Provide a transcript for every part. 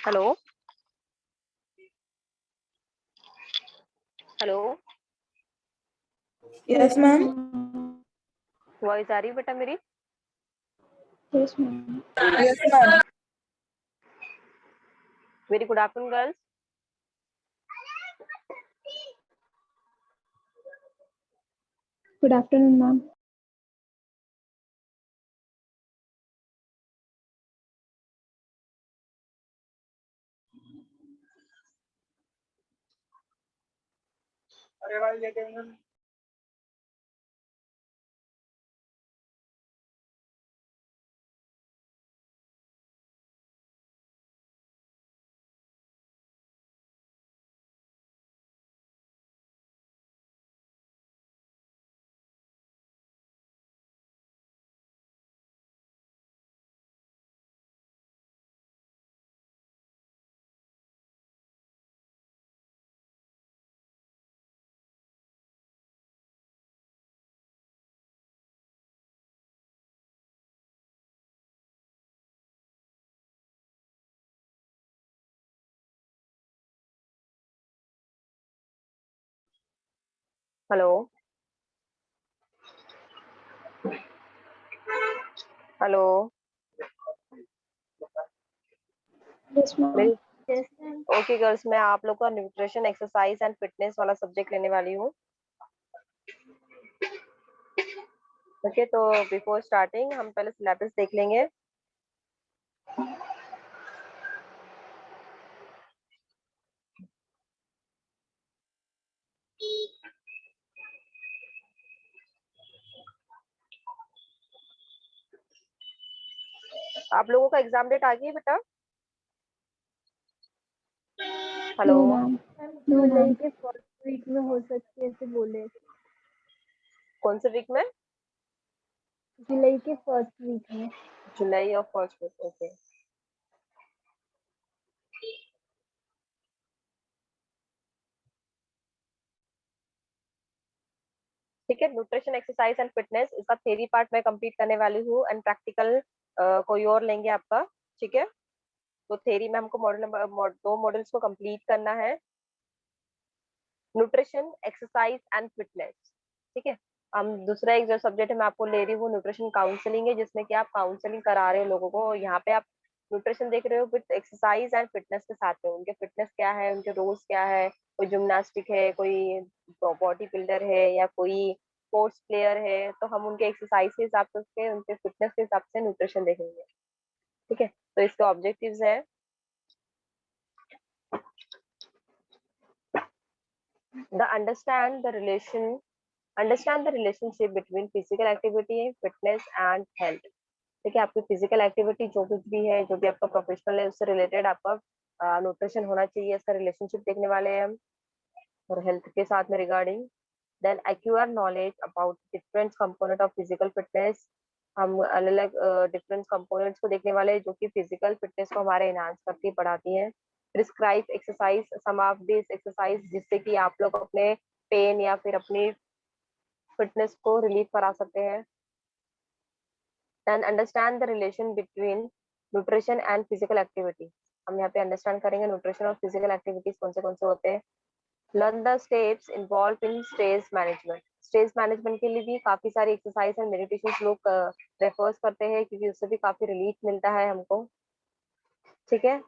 Hello. Hello. Yes ma'am. Voice आ रही है बेटा मेरी? Yes ma'am. Yes ma'am. Very good afternoon girls. Good afternoon ma'am. अरे भाई लेके हेलो। हेलो। Yes ma'am. मेरी ओके गर्ल्स, मैं आप लोग का न्यूट्रिशन एक्सरसाइज एंड फिटनेस वाला सब्जेक्ट लेने वाली हूँ। ओके, तो बिफोर स्टार्टिंग हम पहले सिलेबस देख लेंगे। आप लोगों का एग्जाम डेट आ गई है बेटा? Hello. No ma'am. No July ma'am. के फर्स्ट वीक में हो सकती है ऐसे बोले। कौन से वीक में? जुलाई के फर्स्ट वीक में। जुलाई और फर्स्ट वीक। ओके। ठीक है, न्यूट्रिशन एक्सरसाइज एंड फिटनेस इसका थ्योरी पार्ट मैं कंप्लीट करने वाली हूँ एंड प्रैक्टिकल कोई और लेंगे आपका। ठीक है, तो थ्योरी में हमको दो मॉडल्स को कंप्लीट करना है, न्यूट्रिशन एक्सरसाइज एंड फिटनेस। ठीक है, हम दूसरा एक जो सब्जेक्ट है मैं आपको ले रही हूँ न्यूट्रिशन काउंसलिंग है, जिसमें कि आप काउंसलिंग करा रहे हो लोगों को, और यहाँ पे आप न्यूट्रिशन देख रहे हो विद एक्सरसाइज एंड फिटनेस के साथ में। उनके फिटनेस क्या है, उनके रोल्स क्या है, कोई जिम्नास्टिक है, कोई बॉडी बिल्डर है, या कोई स्पोर्ट्स प्लेयर है, तो हम उनके एक्सरसाइज के हिसाब से, उसके उनके फिटनेस के हिसाब से न्यूट्रिशन देखेंगे। ठीक है, तो इसके ऑब्जेक्टिव्स है the understand the relation understand the relationship between physical activity, fitness and health। ठीक है, आपकी फिजिकल एक्टिविटी जो कुछ भी है, जो भी आपका प्रोफेशनल है, उससे रिलेटेड आपका न्यूट्रिशन होना चाहिए। इसका रिलेशनशिप देखने वाले हैं हम, और हेल्थ के साथ में regarding. Then acquire knowledge about different component of physical fitness. हम अलग अलग डिफरेंट कंपोनेंट्स को देखने वाले हैं जो कि फिजिकल फिटनेस को हमारे एनहांस करती बढ़ाती हैं। Prescribe exercise, some of this exercise, जिससे कि आप लोग अपने पेन या फिर अपनी फिटनेस को रिलीव करा सकते हैं। Then understand the relation between nutrition and physical activity. हम यहाँ पे अंडरस्टैंड करेंगे न्यूट्रिशन और फिजिकल एक्टिविटीज कौन से होते हैं। Learn the steps involve in stress management. Stress management के लिए भी काफी सारी एक्सरसाइज एंड मेडिटेशन लोग रेफर्स करते हैं, क्योंकि उससे भी काफी रिलीफ मिलता है हमको। ठीक है,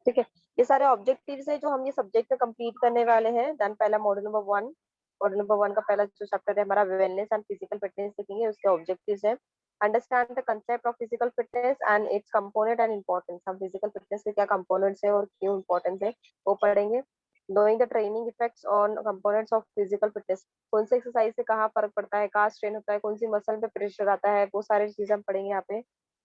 ठीक है, ये सारे ऑब्जेक्टिव्स है जो हम ये सब्जेक्ट में कंप्लीट करने वाले हैं। देन पहला मॉडल नंबर वन का पहला जो चैप्टर है हमारा वेलनेस एंड फिजिकल फिटनेस देखेंगे, उसके ऑब्जेक्टिव्स है understand the concept of physical fitness and it's component and importance. हम फिजिकल फिटनेस के क्या कंपोनेंट्स है और क्यों इम्पोर्टेंस है वो पढ़ेंगे। Knowing the training effects on components of physical fitness, कौन से एक्सरसाइज से कहाँ फर्क पड़ता है, कहाँ स्ट्रेन होता है, कौन सी मसल पे प्रेशर आता है, वो सारी चीजें हम पढ़ेंगे यहाँ पे।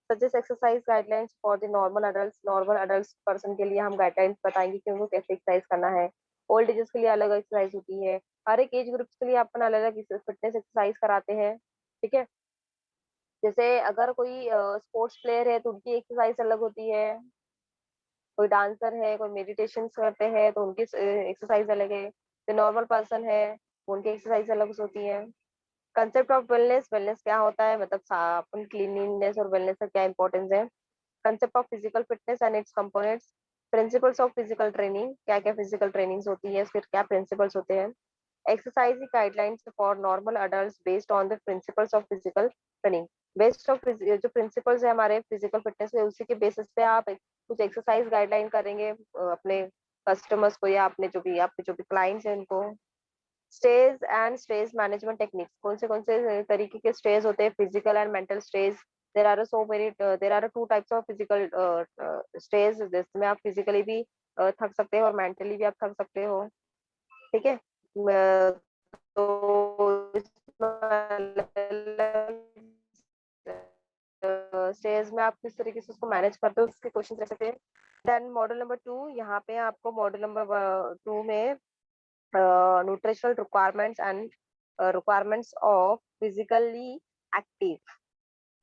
Suggest exercise guidelines for the normal adult person के लिए हम गाइडलाइंस बताएंगे कि उनको कैसे एक्सरसाइज करना है। ओल्ड एजेस के लिए अलग एक्सरसाइज होती है, हर एक एज ग्रुप के लिए अपन अलग अलग फिटनेस एक्सरसाइज कराते हैं। ठीक है, जैसे अगर कोई स्पोर्ट्स प्लेयर है तो उनकी एक्सरसाइज अलग होती है, कोई डांसर है, कोई मेडिटेशन करते हैं तो उनकी एक्सरसाइज अलग है, जो नॉर्मल पर्सन है उनकी एक्सरसाइज अलग होती है। कंसेप्ट ऑफ वेलनेस, वेलनेस क्या होता है, मतलब अपन क्लीनलीनेस और वेलनेस का क्या इंपॉर्टेंस है। Concept of physical fitness and it's components, principles of physical training, क्या क्या फिजिकल ट्रेनिंग्स होती है, फिर क्या प्रिंसिपल्स होते हैं। Exercise guidelines for normal adults based on the principles of physical training. Based of जो प्रिंसिपल्स है हमारे फिजिकल फिटनेस के, उसी के बेसिस पे आप कुछ एक्सरसाइज गाइडलाइन करेंगे अपने कस्टमर्स को या अपने जो भी क्लाइंट्स हैं उनको। Stress and stress management techniques, कौन से तरीके के स्ट्रेस होते हैं, physical and mental stress. There are two types of physical stress, जिसमें आप फिजिकली भी थक सकते हो और मेंटली भी आप थक सकते हो। ठीक है, तो स्टेज में आप किस तरीके से उसको मैनेज करते हो उसके क्वेश्चन रह सकते हैं। देन मॉडल नंबर 2, यहाँ पे आपको मॉडल नंबर 2 में nutritional requirements and requirements of physically active.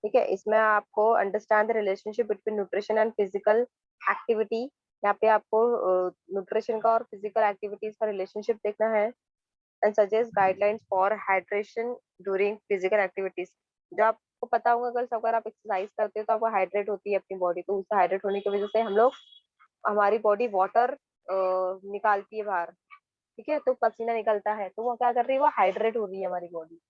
ठीक है, इसमें आपको understand the relationship between nutrition and physical activity. यहाँ पे आपको न्यूट्रिशन का और फिजिकल एक्टिविटीज का रिलेशनशिप देखना है। And suggest guidelines for hydration during physical activities. जो आपको पता होगा अगर आप एक्सरसाइज करते हो तो आपको हाइड्रेट होती है अपनी बॉडी, तो उससे हाइड्रेट होने की वजह से हम लोग हमारी बॉडी वाटर निकालती है बाहर। ठीक है, तो पसीना निकलता है तो वो क्या कर रही है, वो हाइड्रेट हो रही है हमारी body.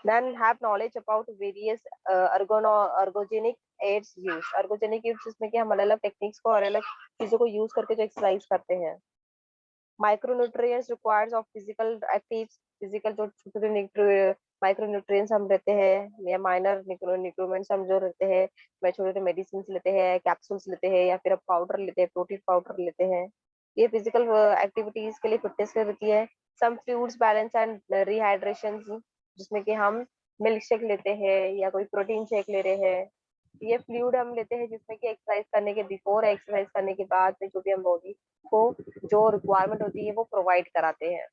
Then have knowledge about various ergogenic aids use. Ergogenic use जिसमें कि हम अलग अलग टेक्निक्स को और अलग चीजों को यूज करके जो एक्सरसाइज करते हैं। Micronutrients requires of physical active, physical जो छोटे माइक्रोन्यूट्रिएंट्स हम रहते हैं या माइनर न्यूट्रिएंट्स हम जो रहते हैं, मैं छोटे छोटे मेडिसिन लेते हैं, कैप्सूल्स लेते हैं या फिर पाउडर लेते हैं, प्रोटीन पाउडर लेते हैं, ये फिजिकल एक्टिविटीज के लिए फिटनेस के रहती है। सम फ्लूइड्स बैलेंस एंड रिहाइड्रेशन, जिसमें कि हम मिल्क शेक लेते हैं या कोई प्रोटीन शेक ले रहे हैं, ये फ्लूइड हम लेते हैं जिसमें कि एक्सरसाइज करने के बिफोर, एक्सरसाइज करने के बाद में जो भी हम बॉडी को जो रिक्वायरमेंट होती है वो प्रोवाइड कराते हैं।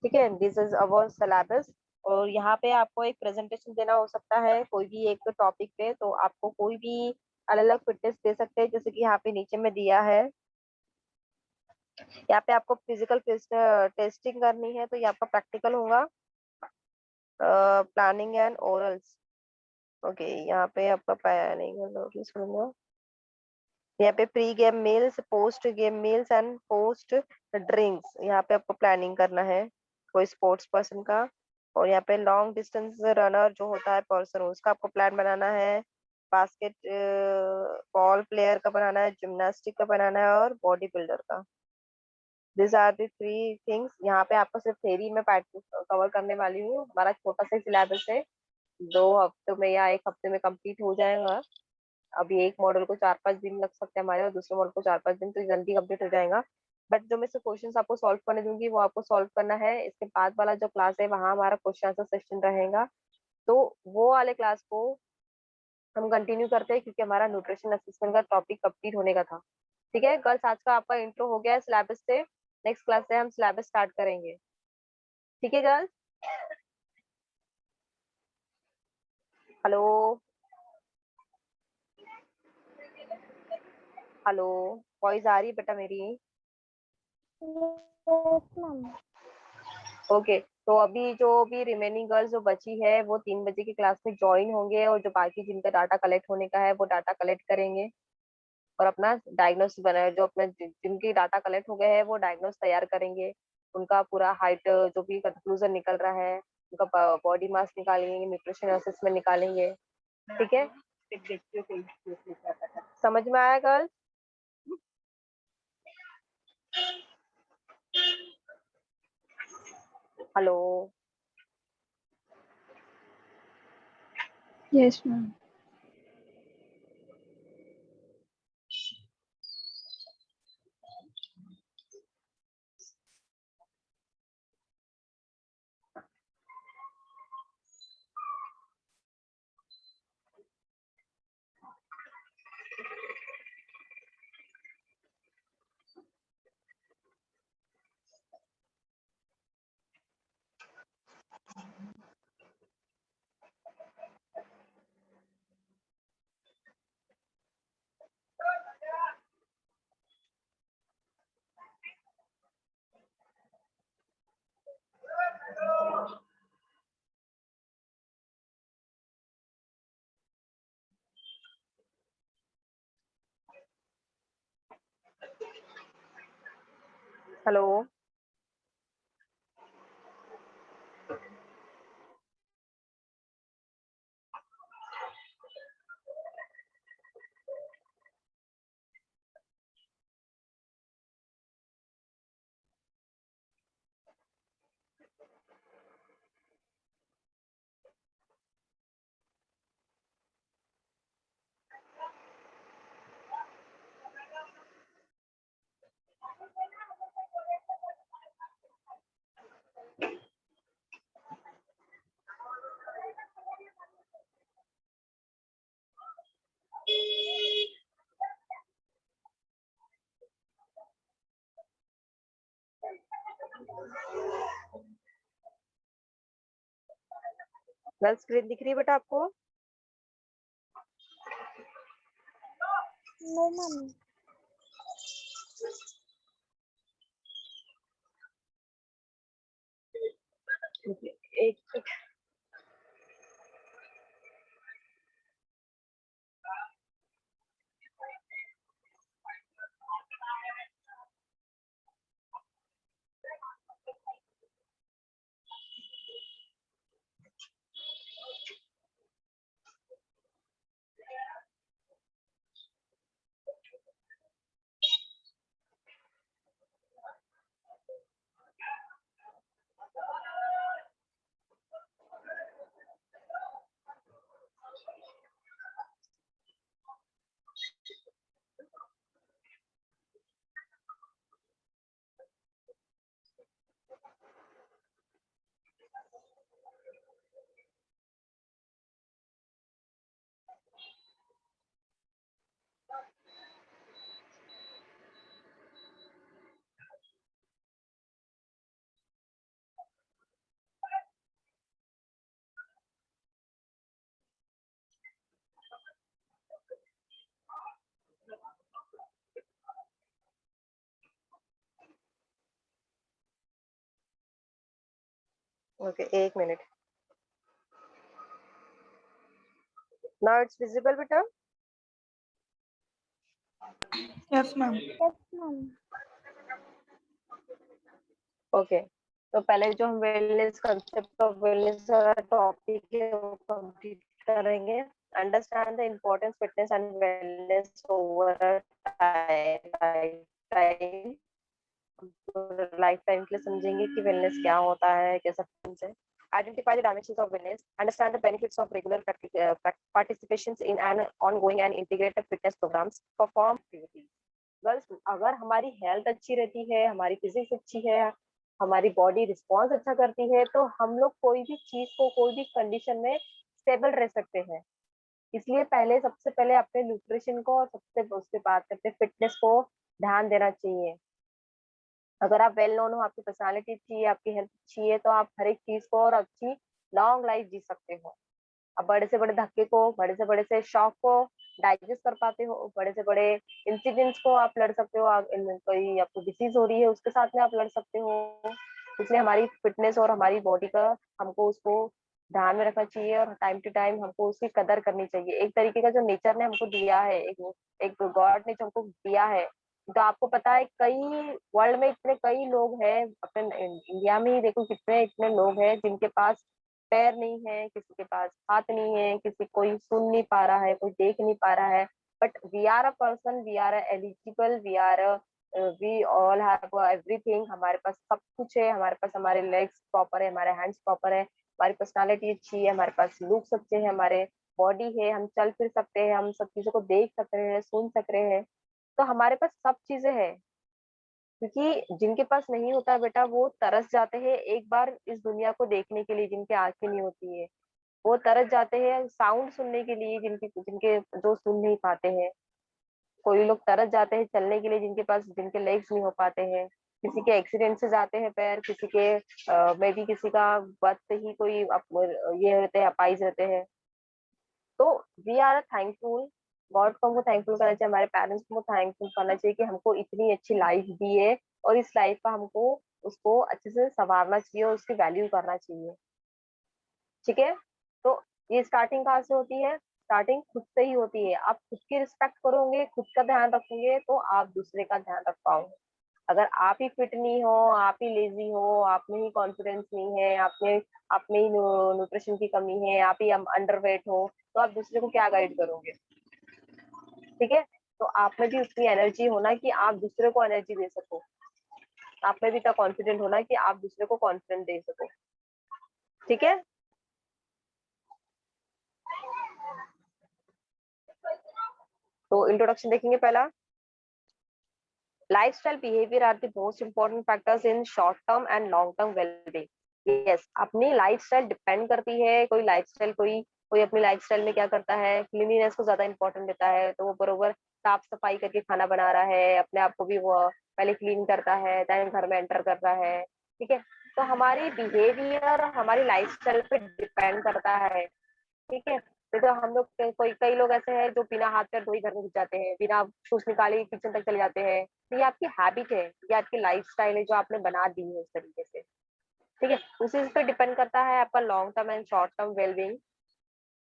ठीक है, दिस इज अवर सिलेबस। और यहाँ पे आपको एक प्रेजेंटेशन देना हो सकता है कोई भी एक टॉपिक पे, तो आपको कोई भी अलग अलग फिटनेस दे सकते हैं, जैसे कि यहाँ पे नीचे में दिया है। यहाँ पे आपको फिजिकल टेस्टिंग करनी है तो ये आपका प्रैक्टिकल होगा, प्लानिंग एंड ओरल्स। ओके, यहाँ पे आपका प्लानिंग होगा, यहाँ पे pre game meals, post game meals and post drinks, यहाँ पे आपको प्लानिंग करना है कोई स्पोर्ट्स पर्सन का। और यहाँ पे लॉन्ग डिस्टेंस रनर जो होता है पर्सन, उसका आपको प्लान बनाना है। बास्केट बॉल प्लेयर का बनाना है, जिम्नास्टिक का बनाना है और बॉडी बिल्डर का। This are the three things. यहाँ पे आपको सिर्फ थ्योरी में कवर करने वाली हूँ, हमारा छोटा सा सिलेबस है, 2 हफ्ते में या 1 हफ्ते में कंप्लीट हो जाएगा। अभी एक मॉडल को 4-5 दिन लग सकते हैं हमारे, और दूसरे मॉडल को 4-5 दिन, तो जल्दी कंप्लीट हो जाएगा। बट जो मैं से क्वेश्चंस आपको सॉल्व करने दूंगी वो आपको सॉल्व करना है। इसके बाद वाला जो क्लास है वहाँ हमारा क्वेश्चन आंसर सेक्शन रहेगा, तो वो वाले क्लास को हम कंटिन्यू करते हैं क्योंकि हमारा न्यूट्रिशन असिस्टेंट का टॉपिक कंप्लीट होने का था। ठीक है गर्ल्स, आज का आपका इंट्रो हो गया है सिलेबस से, नेक्स्ट क्लास से हम सिलेबस स्टार्ट करेंगे। ठीक है गर्ल्स, हेलो हेलो, वॉइस आ रही है बेटा मेरी? Yes ma'am. ओके, तो अभी जो भी रिमेनिंग गर्ल्स जो बची है वो 3 बजे की क्लास में ज्वाइन होंगे, और जो बाकी जिनका डाटा कलेक्ट होने का है वो डाटा कलेक्ट करेंगे और अपना डायग्नोस बनाए, जो अपने जिनकी डाटा कलेक्ट हो गए हैं वो डायग्नोस तैयार करेंगे, उनका पूरा हाइट जो भी कंक्लूजन निकल रहा है, उनका बॉडी मास निकालेंगे, न्यूट्रिशन असेसमेंट निकालेंगे। ठीक है, समझ में आया girls? Hello Yes, ma'am. Hello. Girl screen दिख रही है बेटा आपको? No ma'am. एक ओके, एक मिनट। नाउ इट्स विजिबल बेटा? Yes, ma'am. Yes ma'am. Okay, तो पहले जो हम wellness concept of wellness topic है वो कंप्लीट करेंगे। Understand the importance fitness and wellness over time. Life time के लिए समझेंगे कि वेलनेस क्या होता है, कैसा फिटनेस है। Identify the dimensions of wellness, understand the benefits of regular participations in an ongoing and integrated fitness programs, perform activities. Girls, अगर हमारी हेल्थ अच्छी रहती है, हमारी फिजिक्स अच्छी है, हमारी बॉडी रिस्पॉन्स अच्छा करती है, तो हम लोग कोई भी चीज को कोई भी कंडीशन में स्टेबल रह सकते हैं। इसलिए पहले सबसे पहले अपने न्यूट्रिशन को और सबसे उसके बाद अपने फिटनेस को ध्यान देना चाहिए। अगर आप वेल नोन हो, आपकी पर्सनालिटी अच्छी है, आपकी हेल्थ अच्छी है, तो आप हर एक चीज को और अच्छी लॉन्ग लाइफ जी सकते हो। आप बड़े से बड़े धक्के को, बड़े से बड़े से शॉक को डाइजेस्ट कर पाते हो, बड़े से बड़े इंसिडेंट्स को आप लड़ सकते हो। कोई आपको डिसीज हो रही है उसके साथ में आप लड़ सकते हो। इसलिए हमारी फिटनेस और हमारी बॉडी का हमको उसको ध्यान में रखना चाहिए और टाइम टू टाइम हमको उसकी कदर करनी चाहिए। एक तरीके का जो नेचर ने हमको दिया है, एक गॉड ने जो हमको दिया है। तो आपको पता है कई वर्ल्ड में इतने कई लोग हैं, अपने इंडिया में ही देखो कितने इतने लोग हैं जिनके पास पैर नहीं है, किसी के पास हाथ नहीं है, किसी कोई सुन नहीं पा रहा है, कोई देख नहीं पा रहा है। But we are a person, we are eligible, we all have everything. हमारे पास सब कुछ है, हमारे पास हमारे लेग्स प्रॉपर है, हमारे हैंड्स प्रॉपर है, हमारी पर्सनालिटी अच्छी है, हमारे पास लुक्स अच्छे हैं, हमारे बॉडी है, हम चल फिर सकते हैं, हम सब चीजों को देख सक रहे हैं, सुन सक रहे हैं, तो हमारे पास सब चीजें हैं। क्योंकि जिनके पास नहीं होता बेटा, वो तरस जाते हैं एक बार इस दुनिया को देखने के लिए, जिनके आंखें नहीं होती है, वो तरस जाते हैं साउंड सुनने के लिए, जिनके जिनके जो सुन नहीं पाते हैं। कोई लोग तरस जाते हैं चलने के लिए, जिनके लेग्स नहीं हो पाते हैं। किसी के एक्सीडेंट से जाते हैं पैर, किसी के मे भी किसी का बस से ही कोई ये रहते हैं, अपाइज रहते हैं। तो वी आर थैंकफुल, गॉड को हमको थैंकफुल करना चाहिए, हमारे पेरेंट्स को थैंकफुल करना चाहिए कि हमको इतनी अच्छी लाइफ दी है, और इस लाइफ का हमको उसको अच्छे से संवारना चाहिए और उसकी वैल्यू करना चाहिए। ठीक है, तो ये स्टार्टिंग कहाँ से होती है? स्टार्टिंग खुद से ही होती है। आप खुद की रिस्पेक्ट करोगे, खुद का ध्यान रखोगे, तो आप दूसरे का ध्यान रख पाओगे। अगर आप ही फिट नहीं हो, आप ही लेजी हो, आप में ही कॉन्फिडेंस नहीं है, आप में ही न्यूट्रिशन की कमी है, आप ही अंडरवेट हो, तो आप दूसरे को क्या गाइड करोगे? ठीक है, तो आप में भी उतनी एनर्जी होना कि आप दूसरे को एनर्जी दे सको, आप में भी इतना कॉन्फिडेंट होना कि आप दूसरे को कॉन्फिडेंट दे सको। ठीक है, तो इंट्रोडक्शन देखेंगे पहला। Lifestyle behavior are the most important factors in short term and long term well-being. Yes, अपनी लाइफस्टाइल डिपेंड करती है। कोई लाइफस्टाइल कोई कोई अपनी लाइफस्टाइल में क्या करता है, क्लीनिनेस को ज्यादा इंपॉर्टेंट देता है, तो वो बरोबर साफ सफाई करके खाना बना रहा है, अपने आप को भी वो पहले क्लीन करता है, देन घर में एंटर कर रहा है। ठीक है, तो हमारी बिहेवियर हमारी लाइफस्टाइल पे डिपेंड करता है। ठीक है, तो हम लोग कई लोग ऐसे हैं जो बिना हाथ पैर धोए घर में घुस जाते हैं, बिना शूज निकाले किचन तक चले जाते हैं। तो ये आपकी हैबिट है, ये आपकी लाइफस्टाइल है जो आपने बना दी है इस तरीके से। ठीक है, उसी पे डिपेंड करता है आपका long term and short term wellbeing.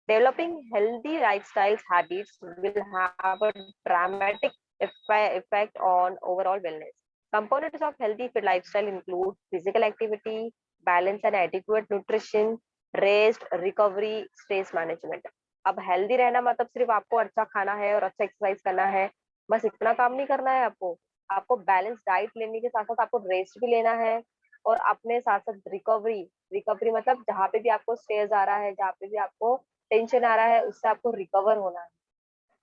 Developing healthy lifestyle habits will have a dramatic effect on overall wellness. Components of healthy fit lifestyle include physical activity, balance and adequate nutrition, rest, recovery, stress management. अब healthy रहना मतलब सिर्फ आपको अच्छा खाना है और अच्छा एक्सरसाइज करना है, बस इतना काम नहीं करना है आपको। आपको बैलेंस डाइट लेने के साथ साथ आपको रेस्ट भी लेना है, और अपने साथ साथ रिकवरी। रिकवरी मतलब जहाँ पे भी आपको स्ट्रेस आ रहा है, जहाँ पे भी आपको टेंशन आ रहा है, उससे आपको रिकवर होना है।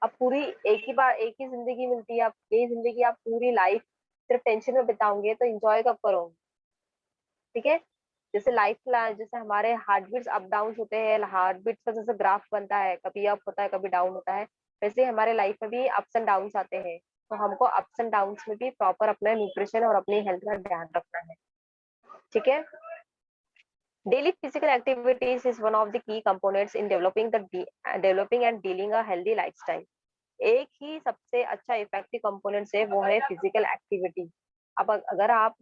अब पूरी एक ही बार एक ही जिंदगी मिलती है, अब यही जिंदगी आप पूरी लाइफ सिर्फ टेंशन में बिताओगे तो एंजॉय कब करोगे? ठीक है, जैसे जैसे हमारे हार्ट बीट्स अप डाउन होते हैं, हार्ट बीट्स का जैसे ग्राफ बनता है, कभी अप होता है कभी डाउन होता है, वैसे हमारे लाइफ में भी अप्स एंड डाउन्स आते हैं। तो हमको अप्स एंड डाउन्स में भी प्रॉपर अपना न्यूट्रिशन और अपनी हेल्थ का ध्यान रखना है। ठीक है, daily physical activities is one of the key components in developing and dealing a healthy lifestyle. एक ही सबसे अच्छा इफेक्टिव कंपोनेंट है, वो है फिजिकल एक्टिविटी। अब अगर आप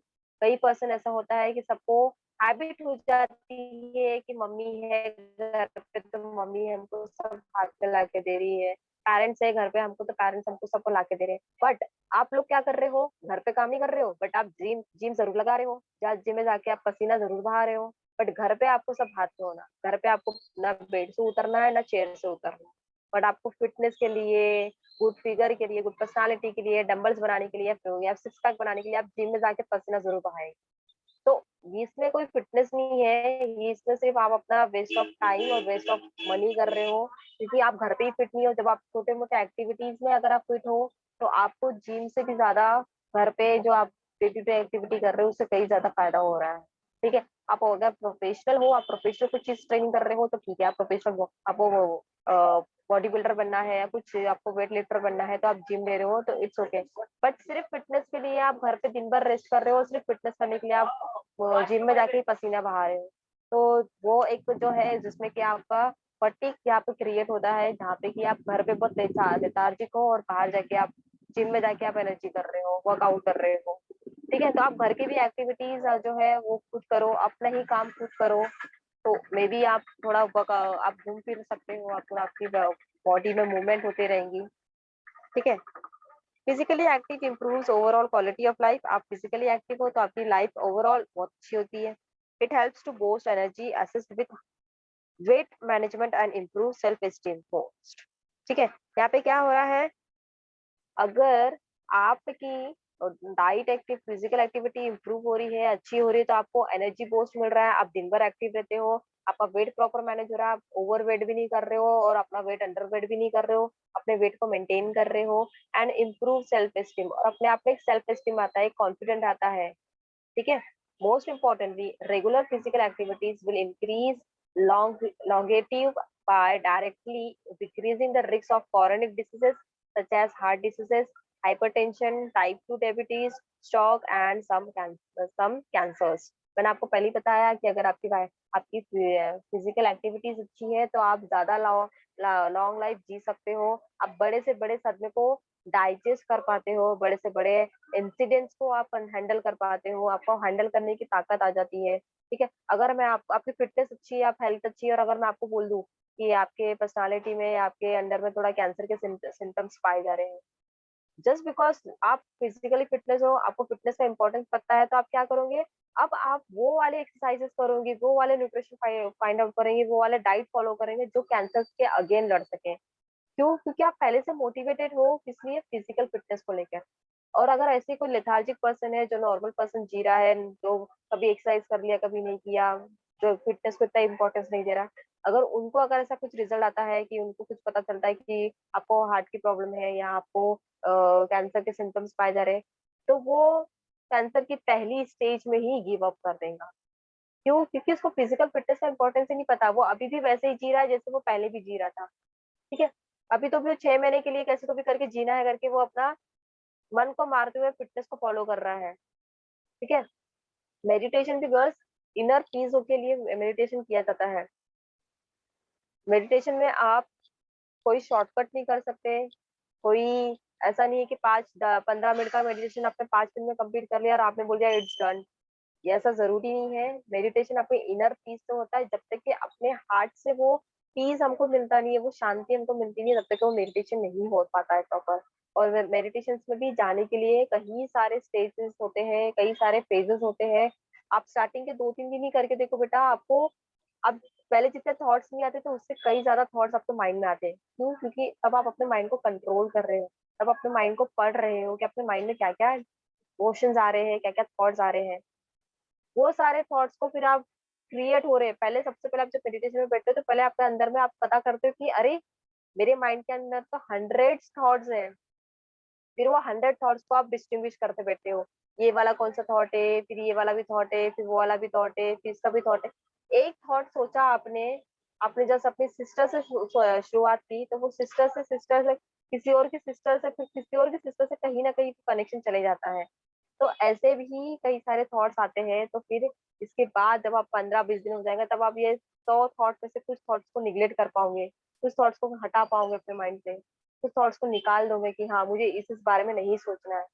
कई पर्सन ऐसा होता है कि सबको हैबिट हो जाती है कि मम्मी है घर पे तो मम्मी हमको सब हाथ में ला के दे रही है, पेरेंट्स है घर पे हमको तो पेरेंट्स हमको सबको ला के दे रहे हैं। बट आप लोग क्या कर रहे हो, घर पे काम नहीं कर रहे हो, बट आप जिम जिम जरूर लगा रहे हो, जहाँ जिम में जाके आप पसीना जरूर बहा रहे हो। बट घर पे आपको सब हाथ में होना, घर पे आपको ना बेड से उतरना है ना चेयर से उतरना। बट आपको फिटनेस के लिए, गुड फिगर के लिए, गुड पर्सनालिटी के लिए, डंबल्स बनाने के लिए या सिक्स पैक बनाने के लिए आप जिम में जाके पसीना जरूर बहाएंगे। तो ये इसमें कोई फिटनेस नहीं है, ये इसमें सिर्फ आप अपना वेस्ट ऑफ टाइम और वेस्ट ऑफ मनी कर रहे हो, क्योंकि आप घर पे ही फिट नहीं हो। जब आप छोटे मोटे एक्टिविटीज में अगर आप फिट हो, तो आपको जिम से भी ज्यादा घर पे जो आप डे टू डे एक्टिविटी कर रहे हो उससे कई ज्यादा फायदा हो रहा है। ठीक है, आप अगर प्रोफेशनल हो, आप प्रोफेशनल कुछ चीज ट्रेनिंग कर रहे हो तो ठीक है, आप प्रोफेशनल आपको बॉडी बिल्डर बनना है या कुछ आपको वेट लिफ्टर बनना है तो आप जिम ले रहे हो तो इट्स ओके। बट सिर्फ फिटनेस के लिए आप घर पे दिन भर रेस्ट कर रहे हो, सिर्फ फिटनेस करने के लिए आप जिम में जाके पसीना बहा रहे हो, तो वो एक जो है जिसमें कि आपका फटीग यहाँ पे क्रिएट होता है, जहाँ पे कि आप घर पे बहुत लेथार्जिक हो और बाहर जाके आप जिम में जाके आप एनर्जी कर रहे हो, वर्कआउट कर रहे हो। ठीक है, तो आप घर की भी एक्टिविटीज जो है वो खुद करो, अपना ही काम खुद करो, तो मे बी आप थोड़ा आप घूम फिर सकते हो, आप थोड़ा आपकी बॉडी में मूवमेंट होती रहेंगी। ठीक है, physically active improves overall quality of life. आप फिजिकली एक्टिव हो तो आपकी लाइफ ओवरऑल बहुत अच्छी होती है। It helps to boost energy, assist with weight management and improve self esteem post. ठीक है, यहाँ पे क्या हो रहा है, अगर आपकी diet active physical activity improve हो रही है, अच्छी हो रही है, तो आपको एनर्जी बूस्ट मिल रहा है, आप दिन भर एक्टिव रहते हो, आपका वेट प्रॉपर मैनेज हो रहा है, आप ओवर वेट भी नहीं कर रहे हो और अपना वेट अंडर वेट भी नहीं कर रहे हो, अपने वेट को मेंटेन कर रहे हो। एंड इम्प्रूव सेल्फ एस्टीम, और अपने आप में एक सेल्फ एस्टीम आता है, कॉन्फिडेंट आता है। ठीक है। Most importantly regular physical activities will increase longevity by directly decreasing the risk of chronic diseases such as heart diseases, hypertension, type 2 diabetes, stroke and some cancers। मैंने आपको पहले ही बताया कि अगर आपकी फिजिकल एक्टिविटीज अच्छी है तो आप ज्यादा लॉन्ग लाइफ जी सकते हो, आप बड़े से बड़े सदमे को डाइजेस्ट कर पाते हो, बड़े से बड़े इंसिडेंट्स को आप हैंडल कर पाते हो, आपको हैंडल करने की ताकत आ जाती है। ठीक है। अगर मैं आपकी फिटनेस अच्छी है, आप हेल्थ अच्छी है, और अगर मैं आपको बोल दूं कि आपके पर्सनालिटी में, आपके अंडर में थोड़ा कैंसर के सिम्टम्स पाए जा रहे हैं, जस्ट बिकॉज आप फिजिकली फिटनेस हो, आपको फिटनेस का इंपॉर्टेंस पता है, तो आप क्या करोगे, अब आप वो वाले एक्सरसाइजेस करोगे, वो वाले न्यूट्रिशन फाइंड आउट करेंगे, वो वाले डाइट फॉलो करेंगे जो कैंसर के अगेन लड़ सके। क्यों? क्योंकि आप पहले से मोटिवेटेड हो, किस लिए? फिजिकल फिटनेस को लेकर। और अगर ऐसे कोई लेथार्जिक पर्सन है, जो नॉर्मल पर्सन जी रहा है, जो कभी एक्सरसाइज कर लिया कभी नहीं किया, जो फिटनेस को इतना इंपॉर्टेंस नहीं दे रहा, अगर उनको अगर ऐसा कुछ रिजल्ट आता है कि उनको कुछ पता चलता है कि आपको हार्ट की प्रॉब्लम है या आपको कैंसर के सिम्टम्स पाए जा रहे हैं, तो वो कैंसर की पहली स्टेज में ही गिव अप कर देगा। क्यों? क्योंकि उसको फिजिकल फिटनेस का इंपॉर्टेंस ही नहीं पता, वो अभी भी वैसे ही जी रहा है जैसे वो पहले भी जी रहा था। ठीक है। अभी तो भी 6 महीने के लिए कैसे तो भी करके जीना है करके वो अपना मन को मारते हुए फिटनेस को फॉलो कर रहा है। ठीक है। मेडिटेशन भी गर्ल्स इनर पीस के लिए मेडिटेशन किया जाता है। मेडिटेशन में आप कोई शॉर्टकट नहीं कर सकते, कोई ऐसा नहीं है कि 15 मिनट का मेडिटेशन आपने 5 दिन में कंप्लीट कर लिया और आपने बोल दिया इट्स डन। ये ऐसा जरूरी नहीं है। मेडिटेशन अपने इनर पीस से होता है, जब तक कि अपने हार्ट से वो पीस हमको मिलता नहीं है, वो शांति हमको मिलती नहीं है, तब तक वो मेडिटेशन नहीं हो पाता है प्रॉपर। और मेडिटेशन में भी जाने के लिए कई सारे स्टेजेस होते हैं, कई सारे फेजेस होते हैं। आप स्टार्टिंग के 2-3 दिन ही करके देखो बेटा, आपको अब पहले जितने थॉट्स नहीं आते थे उससे कई ज्यादा थॉट्स आपके माइंड में आते हैं। क्यों? क्योंकि तब आप अपने माइंड को कंट्रोल कर रहे हो, तब अपने माइंड को पढ़ रहे हो कि अपने माइंड में क्या क्या इमोशंस आ रहे हैं, क्या क्या थॉट्स आ रहे हैं। वो सारे थॉट्स को फिर आप क्रिएट हो रहे हैं। पहले सबसे पहले आप जब मेडिटेशन में बैठते हो तो पहले आपके अंदर में आप पता करते हो कि अरे मेरे माइंड के अंदर तो 100 थॉट्स हैं। फिर वो 100 थॉट्स को आप डिस्टिंग्विश करते बैठे हो, ये वाला कौन सा थॉट है, फिर ये वाला भी थॉट है, फिर वो वाला भी थॉट है, फिर इसका भी थॉट है। एक थॉट सोचा आपने, आपने जस्ट अपनी सिस्टर से शुरुआत की, तो वो सिस्टर से किसी और की सिस्टर से, फिर किसी और की सिस्टर से कहीं ना कहीं कनेक्शन चले जाता है। तो ऐसे भी कई सारे थॉट्स आते हैं। तो फिर इसके बाद जब आप 15-20 दिन हो जाएंगे, तब आप ये 100 थॉट में से कुछ थॉट्स को निग्लेक्ट कर पाओगे, कुछ थॉट्स को हटा पाओगे अपने माइंड से, कुछ थॉट्स को निकाल दोगे कि हाँ मुझे इस बारे में नहीं सोचना है।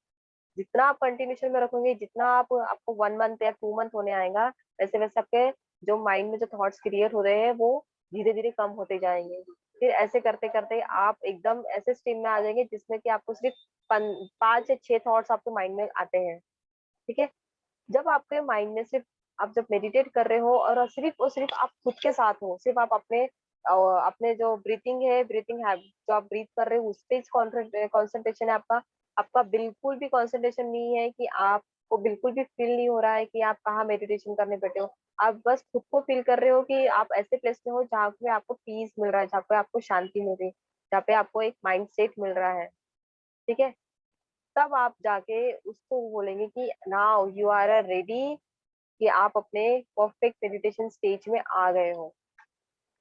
जितना आप कंटिन्यूशन में रखोगे, जितना आपको 1 मंथ या 2 मंथ होने आएगा, वैसे वैसे आपके जो माइंड में जो थॉट्स क्रिएट हो रहे हैं वो धीरे धीरे कम होते जाएंगे। फिर ऐसे करते करते आप एकदम ऐसे स्टेज में आ जाएंगे जिसमें कि आपको सिर्फ 5 या 6 थॉट्स आपके माइंड में आते हैं। ठीक है। जब आपके माइंड में सिर्फ, आप जब मेडिटेट कर रहे हो और सिर्फ आप खुद के साथ हो, सिर्फ आप अपने जो ब्रीथिंग है, ब्रीथिंग है जो आप ब्रीथ कर रहे हो उस पे कॉन्सेंट्रेशन है आपका। आपका बिल्कुल भी कॉन्सेंट्रेशन नहीं है कि आपको बिल्कुल भी फील नहीं हो रहा है कि आप कहाँ मेडिटेशन करने बैठे हो। आप बस खुद को फील कर रहे हो कि आप ऐसे प्लेस में हो जहाँ पे आपको पीस मिल रहा है, जहाँ पे आपको शांति मिल रही है, जहाँ पे आपको एक माइंड सेट मिल रहा है। ठीक है। तब आप जाके उसको बोलेंगे कि नाउ यू आर रेडी, कि आप अपने परफेक्ट मेडिटेशन स्टेज में आ गए हो।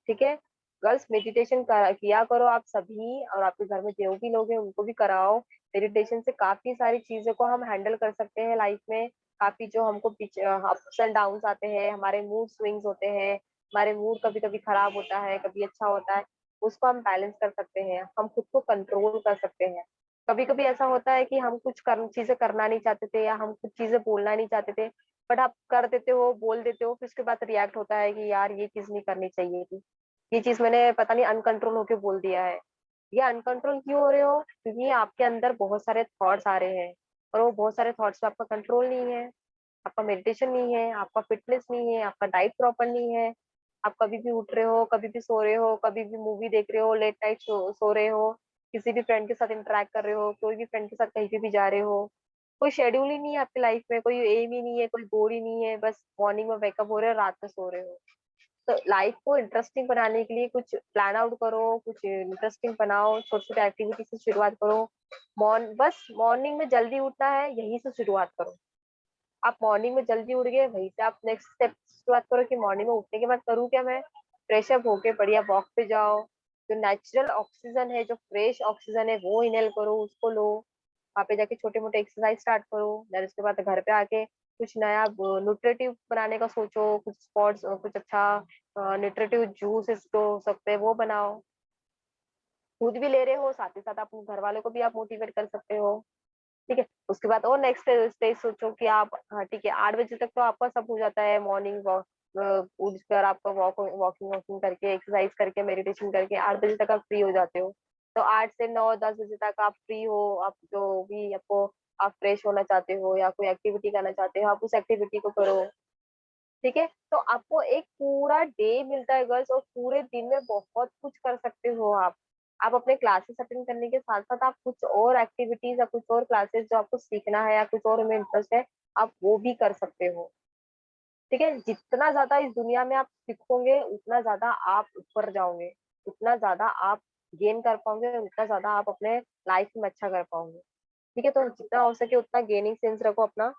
ठीक है। गर्ल्स मेडिटेशन किया करो आप सभी, और आपके घर में जो भी लोग हैं उनको भी कराओ। मेडिटेशन से काफी सारी चीजों को हम हैंडल कर सकते हैं लाइफ में। काफी जो हमको अप्स एंड डाउन्स आते हैं, हमारे मूड स्विंग्स होते हैं, हमारे मूड कभी कभी खराब होता है, कभी अच्छा होता है, उसको हम बैलेंस कर सकते हैं, हम खुद को कंट्रोल कर सकते हैं। कभी कभी ऐसा होता है कि हम कुछ चीजें करना नहीं चाहते थे, या हम कुछ चीजें बोलना नहीं चाहते थे, बट आप कर देते हो, बोल देते हो, फिर उसके बाद रिएक्ट होता है कि यार ये चीज नहीं करनी चाहिए थी, ये चीज मैंने पता नहीं अनकंट्रोल होके बोल दिया है। ये अनकंट्रोल क्यों हो रहे हो? क्योंकि आपके अंदर बहुत सारे थॉट्स आ रहे हैं, और वो बहुत सारे थॉट्स पे आपका कंट्रोल नहीं है, आपका मेडिटेशन नहीं है, आपका फिटनेस नहीं है, आपका डाइट प्रॉपर नहीं है। आप कभी भी उठ रहे हो, कभी भी सो रहे हो, कभी भी मूवी देख रहे हो, लेट नाइट सो रहे हो, किसी भी फ्रेंड के साथ इंटरेक्ट कर रहे हो, कोई भी फ्रेंड के साथ कहीं पे भी जा रहे हो, कोई शेड्यूल ही नहीं है आपकी लाइफ में, कोई एम ही नहीं है, कोई गोल ही नहीं है, बस मॉर्निंग में वेकअप हो रहे हो, रात में सो रहे हो। तो लाइफ को इंटरेस्टिंग बनाने के लिए कुछ प्लान आउट करो, कुछ इंटरेस्टिंग बनाओ, छोटे छोटे एक्टिविटी से शुरुआत करो। बस मॉर्निंग में जल्दी उठना है, यही से शुरुआत करो। आप मॉर्निंग में जल्दी उठ गए, वहीं से आप नेक्स्ट स्टेप शुरुआत करो कि मॉर्निंग में उठने के बाद करूँ क्या मैं। फ्रेश अप होके बढ़िया वॉक पे जाओ, जो नेचुरल ऑक्सीजन है, जो फ्रेश ऑक्सीजन है वो इनहेल करो, उसको लो। वहाँ पे जाके छोटे मोटे एक्सरसाइज स्टार्ट करो, देन उसके बाद घर पे आके कुछ नया न्यूट्रिटिव बनाने का सोचो, कुछ स्पोर्ट्स, कुछ अच्छा न्यूट्रिटिव जूस हो सकते हैं वो बनाओ। खुद भी ले रहे हो, साथ ही साथ अपने घर वालों को भी आप मोटिवेट कर सकते हो। ठीक है, उसके बाद और नेक्स्ट स्टेज सोचो कि आप, हाँ ठीक है, 8 बजे तक तो आपका सब हो जाता है, मॉर्निंग वॉक उठकर आपका वॉकिंग वॉकिंग करके, एक्सरसाइज करके, मेडिटेशन करके 8 बजे तक आप फ्री हो जाते हो। तो 8 से 9 10 बजे तक आप फ्री हो, आप जो भी आपको, आप फ्रेश होना चाहते हो या कोई एक्टिविटी करना चाहते हो, आप उस एक्टिविटी को करो। ठीक है, तो आपको एक पूरा डे मिलता है गर्ल्स, और पूरे दिन में बहुत कुछ कर सकते हो आप। आप अपने क्लासेस अटेंड करने के साथ साथ आप कुछ और एक्टिविटीज या कुछ और क्लासेस जो आपको सीखना है या कुछ और में इंटरेस्ट है, आप वो भी कर सकते हो। ठीक है, जितना ज्यादा इस दुनिया में आप सीखोगे, उतना ज्यादा आप ऊपर जाओगे, उतना ज्यादा आप गेन कर पाओगे, उतना ज्यादा आप अपने लाइफ में अच्छा कर पाओगे। ठीक है, तो जितना हो सके उतना गेनिंग सेंस रखो अपना।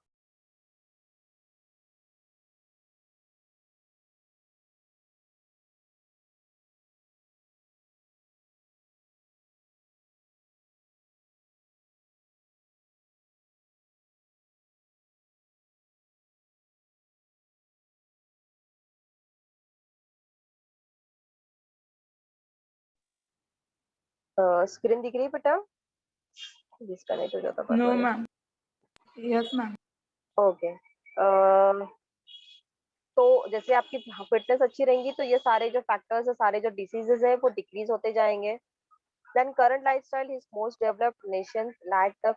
स्क्रीन दिख रही है बेटा? डिस्कनेक्ट हो जाता बार No, बार। ma'am. Yes, ma'am. ओके, तो जैसे आपकी फिटनेस अच्छी रहेंगी तो ये सारे जो फैक्टर्स है, सारे जो डिसीजेज है वो डिक्रीज होते जाएंगे। Then current lifestyle is most developed nations lack the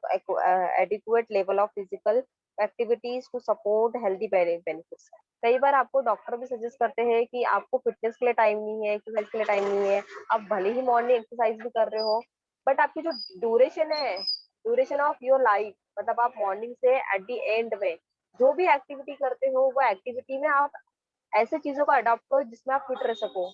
adequate level of physical activities to support healthy benefits. कई बार आपको डॉक्टर भी सजेस्ट करते हैं कि आपको फिटनेस के लिए टाइम नहीं है, एक्सरसाइज के लिए टाइम नहीं है। आप भले ही मॉर्निंग एक्सरसाइज भी कर रहे हो, बट आपकी जो ड्यूरेशन है, ड्यूरेशन ऑफ योर लाइफ, मतलब आप मॉर्निंग से एट द एंड में जो भी एक्टिविटी करते हो, वो एक्टिविटी में आप ऐसे चीजों को अडॉप्ट करो जिसमें आप फिट रह सको।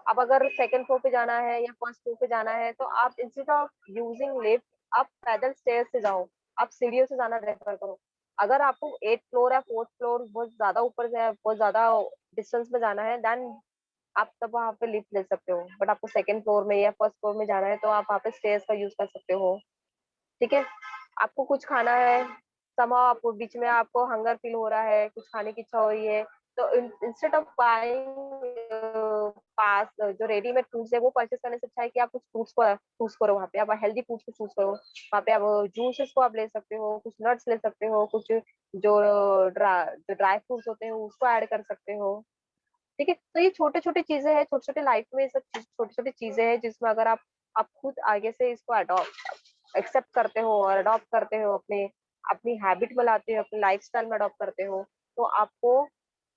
अब अगर सेकंड फ्लोर पे जाना है या फर्स्ट फ्लोर पे जाना है, तो आप इंस्टेड ऑफ यूजिंग लिफ्ट, आप पैदल स्टेयर से जाओ, आप सीढ़ियों से जाना रेफर करो। अगर आपको 8 फ्लोर या फोर्थ फ्लोर बहुत ज्यादा ऊपर से, बहुत ज्यादा डिस्टेंस में जाना है, देन आप तब वहाँ पे लिफ्ट ले सकते हो। बट आपको सेकंड फ्लोर में या फर्स्ट फ्लोर में जाना है, तो आप वहाँ पे स्टेयर्स का यूज कर सकते हो। ठीक है, आपको कुछ खाना है, समाव आपको बीच में आपको हंगर फील हो रहा है, कुछ खाने की इच्छा हो रही है, तो इंस्टेड ऑफ बाइंग पास जो रेडीमेड फूड्स है वो परचेस करने से अच्छा है कि आप कुछ फ्रूट्स को चूज करो। वहाँ पे आप हेल्दी फूड्स को चूज करो, वहाँ पे आप जूसेस को आप ले सकते हो, कुछ नट्स ले सकते हो, कुछ जो ड्राई फ्रूट्स होते हैं उसको ऐड कर सकते हो। ठीक है, तो ये छोटे छोटे चीजें हैं, छोटे छोटे लाइफ में ये सब छोटी छोटी चीजें हैं जिसमें अगर आप खुद आगे से इसको अडॉप्ट एक्सेप्ट करते हो और अडॉप्ट करते हो, अपने अपनी हैबिट में लाते हो, अपने लाइफस्टाइल में अडॉप्ट करते हो, तो आपको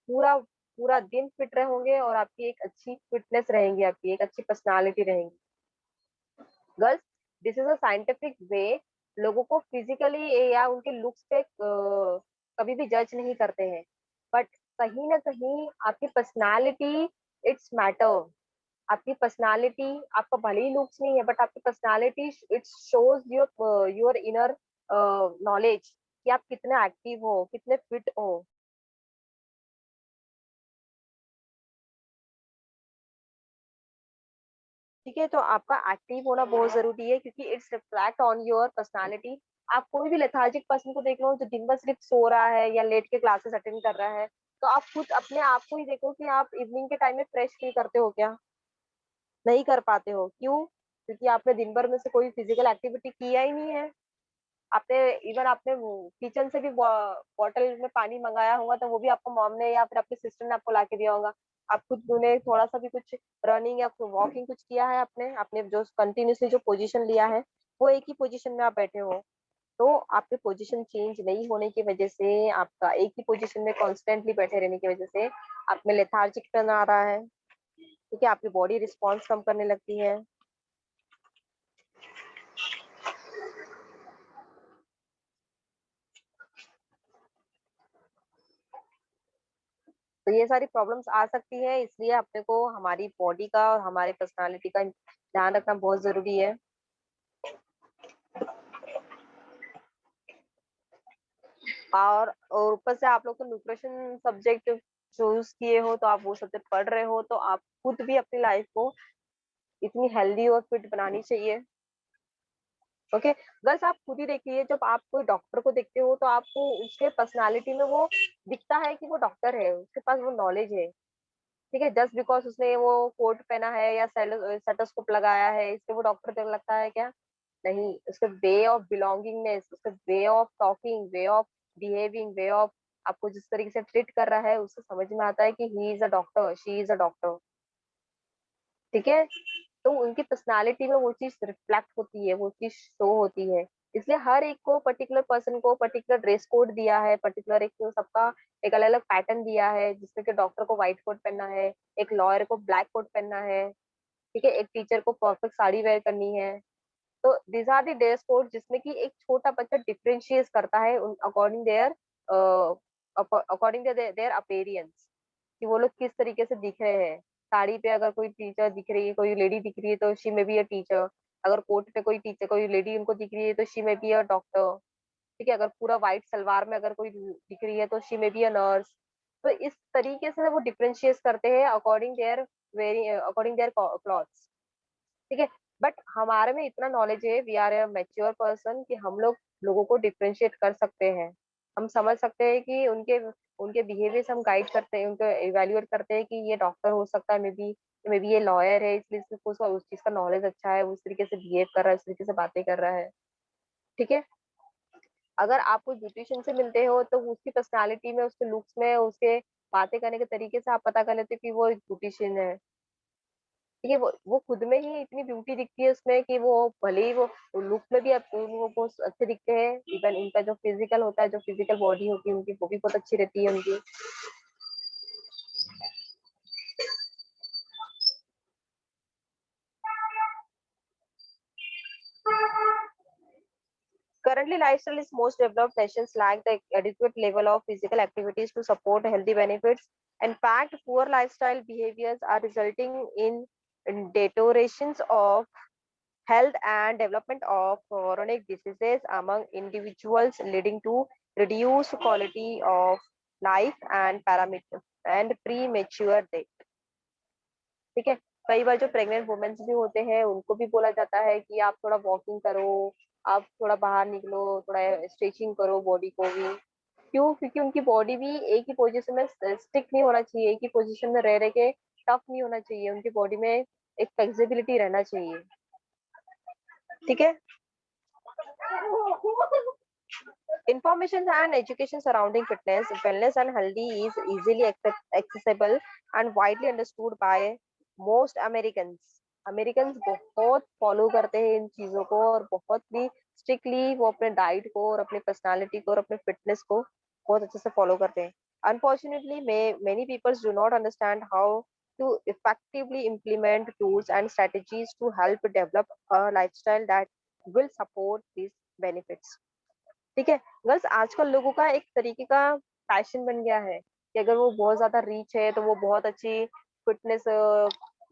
पूरा पूरा दिन फिट रहोगे और आपकी एक अच्छी फिटनेस रहेंगी, आपकी एक अच्छी पर्सनालिटी रहेंगी। Girls, this is a scientific way. लोगों को फिजिकली या उनके लुक्स पे कभी भी जज नहीं करते हैं, बट कहीं ना कहीं आपकी पर्सनालिटी इट्स मैटर। आपकी पर्सनालिटी, आपका भले ही लुक्स नहीं है, बट आपकी personality it shows your your inner knowledge कि आप कितने एक्टिव हो, कितने फिट हो। ठीक है, तो आपका एक्टिव होना बहुत जरूरी है, क्योंकि it's reflect on your personality. आप कोई भी लेथार्जिक पर्सन को देख लो जो दिन भर सिर्फ सो रहा है या लेट के क्लासेस अटेंड कर रहा है, तो आप खुद अपने आप को ही देखो कि आप इवनिंग के टाइम में फ्रेश फील करते हो क्या? नहीं कर पाते हो, क्यों? क्योंकि आपने दिन भर में से कोई फिजिकल एक्टिविटी किया ही नहीं है। आपने इवन आपने किचन से भी बॉटल में पानी मंगाया होगा, तो वो भी आपको मॉम ने या फिर आपके सिस्टर ने आपको ला के दिया होगा। आप खुद ने थोड़ा सा भी कुछ रनिंग या वॉकिंग कुछ किया है आपने? आपने जो कंटिन्यूसली जो पोजीशन लिया है, वो एक ही पोजीशन में आप बैठे हो। तो आपके पोजीशन चेंज नहीं होने की वजह से, आपका एक ही पोजीशन में कॉन्स्टेंटली बैठे रहने की वजह से आप में लेथार्जिक टर्न आ रहा है। ठीक है, आपकी बॉडी रिस्पॉन्स कम करने लगती है। तो ये सारी प्रॉब्लम्स आ सकती है, इसलिए अपने को हमारी बॉडी का और हमारे पर्सनालिटी का ध्यान रखना बहुत जरूरी है। और ऊपर से आप लोग तो न्यूट्रिशन सब्जेक्ट चूज किए हो, तो आप वो सब्जेक्ट पढ़ रहे हो, तो आप खुद भी अपनी लाइफ को इतनी हेल्दी और फिट बनानी चाहिए। ओके गर्ल्स, आप खुद ही देखिए, जब आप कोई डॉक्टर को देखते हो तो आपको उसके पर्सनालिटी में वो दिखता है कि वो डॉक्टर है, उसके पास वो नॉलेज है। ठीक है, जस्ट बिकॉज उसने वो कोट पहना है या स्टेथोस्कोप लगाया है इससे वो डॉक्टर लगता है क्या? नहीं, उसके वे ऑफ बिलोंगिंगनेस, उसके way of talking, way of behaving, way of आपको जिस तरीके से ट्रीट कर रहा है, उससे समझ में आता है कि he is a doctor, she is a doctor. ठीक है, तो उनकी पर्सनालिटी में वो चीज रिफ्लेक्ट होती है, वो चीज शो होती है। इसलिए हर एक को, पर्टिकुलर पर्सन को पर्टिकुलर ड्रेस कोड दिया है, पर्टिकुलर एक सबका एक अलग अलग पैटर्न दिया है, जिसमें कि डॉक्टर को व्हाइट कोट पहनना है, एक लॉयर को ब्लैक कोट पहनना है, ठीक है, एक टीचर को परफेक्ट साड़ी वेयर करनी है। तो this are the dress code जिसमें कि एक छोटा बच्चा डिफरेंशिएट करता है according their according their appearance, कि वो लोग किस तरीके से दिख रहे हैं। साड़ी पे अगर कोई टीचर दिख रही है, कोई लेडी दिख रही है, तो शी में बी अ टीचर। अगर कोट पे कोई टीचर, कोई लेडी उनको दिख रही है, तो शी में बी अ डॉक्टर। ठीक है, अगर पूरा व्हाइट सलवार में अगर कोई दिख रही है, तो शी में बी अ नर्स। तो इस तरीके से वो डिफरेंशिएट करते हैं according their very according their clothes. ठीक है, बट हमारे में इतना नॉलेज है, we are a mature person, कि हम लोग लोगों को डिफरेंशिएट कर सकते हैं। हम समझ सकते हैं कि उनके उनके बिहेवियर से हम गाइड करते हैं, उनको इवेल्युएट करते हैं कि ये डॉक्टर हो सकता है, मे बी ये लॉयर है, इसलिए इसको उस चीज का नॉलेज अच्छा है, उस तरीके से बिहेव कर रहा है, उस तरीके से बातें कर रहा है। ठीक है, अगर आप कोई ब्यूटिशियन से मिलते हो तो उसकी पर्सनालिटी में, उसके लुक्स में, उसके बातें करने के तरीके से आप पता कर लेते हो कि वो एक ब्यूटिशियन है। ठीक है, वो खुद में ही इतनी ब्यूटी दिखती है उसमें, कि वो भले ही वो लुक में भी वो बहुत अच्छे दिखते हैं। इवन इनका जो फिजिकल होता है, जो फिजिकल बॉडी होती है उनकी, वो भी बहुत अच्छी रहती है उनकी। Currently, lifestyle is most developed nations lack the adequate level of physical activities to support healthy benefits. In fact, poor lifestyle behaviors are resulting in deteriorations of health and development of chronic diseases among individuals, leading to reduced quality of life and parameter and premature death. ठीक है, कई बार जो pregnant women's भी होते हैं उनको भी बोला जाता है कि आप थोड़ा वॉकिंग करो, आप थोड़ा बाहर निकलो, थोड़ा स्ट्रेचिंग करो बॉडी को भी। क्यों? क्योंकि उनकी बॉडी भी एक ही पोजीशन में स्टिक नहीं होना चाहिए, एक ही पोजीशन में रह रह के टफ नहीं होना चाहिए, उनकी बॉडी में एक फ्लेक्सिबिलिटी रहना चाहिए। ठीक है, information and education surrounding fitness, wellness and healthy is easily accessible and widely understood by most Americans. American बहुत फॉलो करते हैं इन चीजों को, और बहुत भी स्ट्रिक्टली वो अपने डाइट को और अपने पर्सनालिटी को और अपने फिटनेस को बहुत अच्छे से फॉलो करते हैं। Unfortunately many people do not understand how to effectively implement tools and strategies to help develop a lifestyle that will support these benefits. ठीक है, गर्ल्स, आजकल लोगों का एक तरीके का पैशन बन गया है कि अगर वो बहुत ज्यादा रीच है तो वो बहुत अच्छी फिटनेस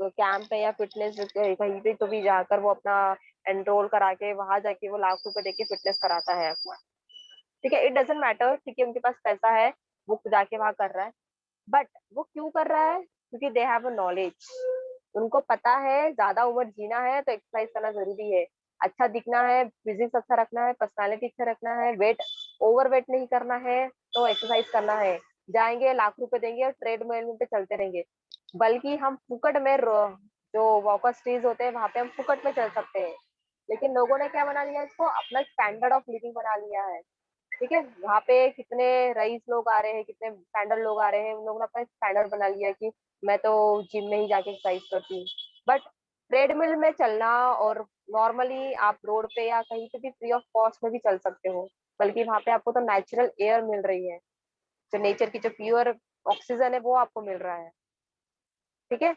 कैंप है या फिटनेस कहीं पे तो भी जाकर वो अपना एनरोल करा के वहां जाके वो लाख रुपए देके फिटनेस कराता है अपना। ठीक है, इट डजेंट मैटर, ठीक है, उनके पास पैसा है, वो जाके वहां कर रहा है। बट वो क्यों कर रहा है? क्योंकि दे हैव अ नॉलेज, उनको पता है ज्यादा उम्र जीना है तो एक्सरसाइज करना जरूरी है, अच्छा दिखना है, फिजिक्स अच्छा रखना है, पर्सनालिटी अच्छा रखना है, वेट ओवर वेट नहीं करना है, तो एक्सरसाइज करना है। जाएंगे लाख रुपए देंगे और ट्रेडमिल पे चलते रहेंगे, बल्कि हम फुकट में जो वॉकर स्ट्रीज होते हैं वहां पे हम फुकट में चल सकते हैं। लेकिन लोगों ने क्या बना लिया, इसको अपना स्टैंडर्ड ऑफ लिविंग बना लिया है। ठीक है, वहाँ पे कितने रईस लोग आ रहे हैं, कितने स्टैंडर्ड लोग आ रहे हैं, उन लोगों ने अपना स्टैंडर्ड बना लिया कि मैं तो जिम में ही जाके एक्सरसाइज करती हूँ। बट ट्रेडमिल में चलना और नॉर्मली आप रोड पे या कहीं पे भी फ्री ऑफ कॉस्ट में भी चल सकते हो, बल्कि वहाँ पे आपको तो नेचुरल एयर मिल रही है, जो नेचर की जो प्योर ऑक्सीजन है वो आपको मिल रहा है। ठीक है,